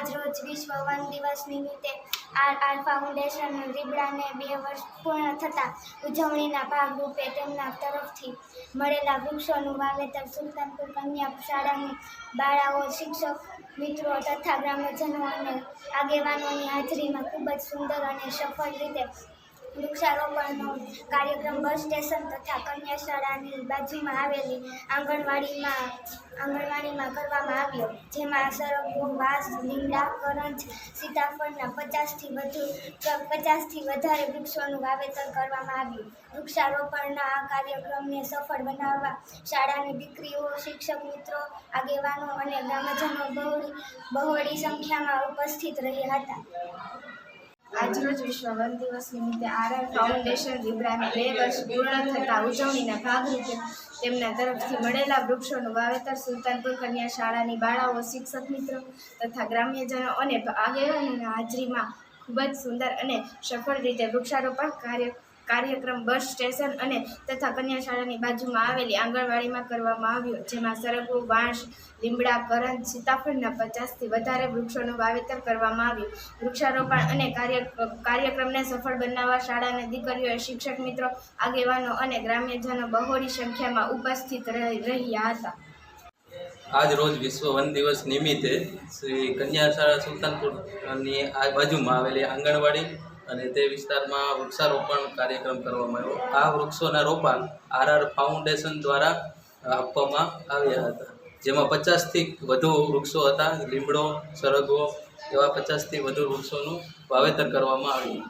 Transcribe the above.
આજ રોજ વિશ્વ વન દિવસ નિમિત્તે આર ફાઉન્ડેશન રીબડાને 2 વર્ષ પૂર્ણ થતાં ઉજવણીના ભાગરૂપે તેમના તરફથી મળેલા વૃક્ષોનું વાવેતર સુલતાનપુર કન્યા શાળાની બાળાઓ, શિક્ષક મિત્રો તથા ગ્રામજનો અને આગેવાનોની હાજરીમાં ખૂબ જ સુંદર અને સફળ રીતે વૃક્ષારોપણનો કાર્યક્રમ બસ સ્ટેશન તથા કન્યા શાળાની બાજુમાં આવેલી આંગણવાડીમાં કરવામાં આવ્યો, જેમાં સરગવો, વાંસ, લીમડા, કરંજ, સીતાફળના 50થી વધારે વૃક્ષોનું વાવેતર કરવામાં આવ્યું. વૃક્ષારોપણના આ કાર્યક્રમને સફળ બનાવવા શાળાની દીકરીઓ, શિક્ષક મિત્રો, આગેવાનો અને ગ્રામજનો બહોળી સંખ્યામાં ઉપસ્થિત રહ્યા હતા. આજરોજ વિશ્વ વન દિવસ નિમિત્તે આર ફાઉન્ડેશન રીબડાને 2 વર્ષ પૂર્ણ થતાં ઉજવણીના ભાગરૂપે તેમના તરફથી મળેલા વૃક્ષોનું વાવેતર સુલતાનપુર કન્યા શાળાની બાળાઓ, શિક્ષક મિત્રો તથા ગ્રામ્યજનો અને આગેવાનોના હાજરીમાં ખૂબ જ સુંદર અને સફળ રીતે વૃક્ષારોપણ કાર્યક્રમ બસ સ્ટેશન અને તથા કન્યા શાળાની બાજુમાં આવેલી આંગણવાડીમાં કરવામાં આવ્યો, જેમાં સરગવો, વાંસ, લીમડા, કરંજ, સીતાફળના 50થી વધારે વૃક્ષોનું વાવેતર કરવામાં આવ્યું. વૃક્ષારોપણ અને કાર્યક્રમને સફળ બનાવવા શાળાની દીકરીઓ, શિક્ષક મિત્રો, આગેવાનો અને ગ્રામ્યજનો બહોળી સંખ્યામાં ઉપસ્થિત રહ્યા હતા. આજ રોજ વિશ્વ વન દિવસ નિમિત્તે શ્રી કન્યા શાળા સુલતાનપુરની આ બાજુમાં આવેલી આંગણવાડી અને તે વિસ્તારમાં વૃક્ષારોપણ કાર્યક્રમ કરવામાં આવ્યો. આ વૃક્ષોના રોપણ આર ફાઉન્ડેશન દ્વારા આપવામાં આવ્યા હતા, જેમાં 50થી વધુ વૃક્ષો હતા. લીમડો, સરગવો એવા 50થી વધુ વૃક્ષોનું વાવેતર કરવામાં આવ્યું.